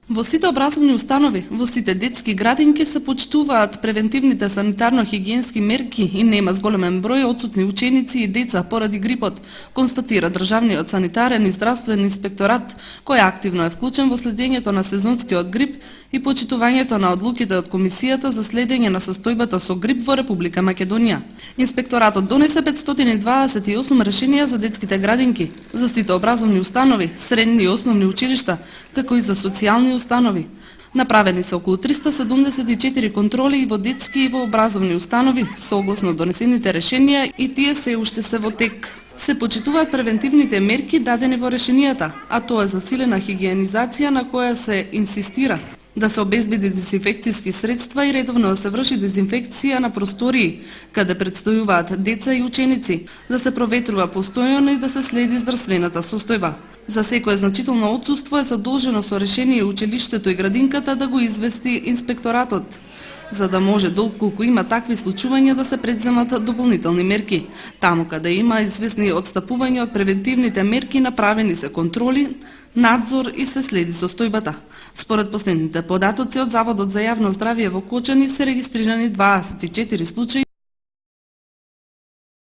Во сите образовни установи, во сите детски градинки се почитуваат превентивните санитарно-хигиенски мерки и нема зголемен број отсутни ученици и деца поради грипот, констатира Државниот санитарен и здравствен инспекторат, кој активно е вклучен во следењето на сезонскиот грип и почитувањето на одлуките од Комисијата за следење на состојбата со грип во Република Македонија. Инспекторатот донесе 528 решенија за детските градинки, за сите образовни установи, средни и основни училишта, како и за социјални установи. Направени се околу 374 контроли и во детски и во образовни установи, согласно донесените решенија, и тие се уште се во тек. Се почитуваат превентивните мерки дадени во решенијата, а тоа е засилена хигиенизација на која се инсистира, да се обезбеди дезинфекцијски средства и редовно да се врши дезинфекција на простории, каде предстојуваат деца и ученици, да се проветрува постојано и да се следи здравствената состојба. За секое значително отсуство е задолжено со решение училиштето и градинката да го извести инспекторатот, за да може доколку има такви случувања да се предземат дополнителни мерки. Таму каде има известни одстапувања од превентивните мерки, направени се контроли, надзор и се следи состојбата. Според последните податоци од Заводот за јавно здравје во Кочани се регистрирани 24 случаи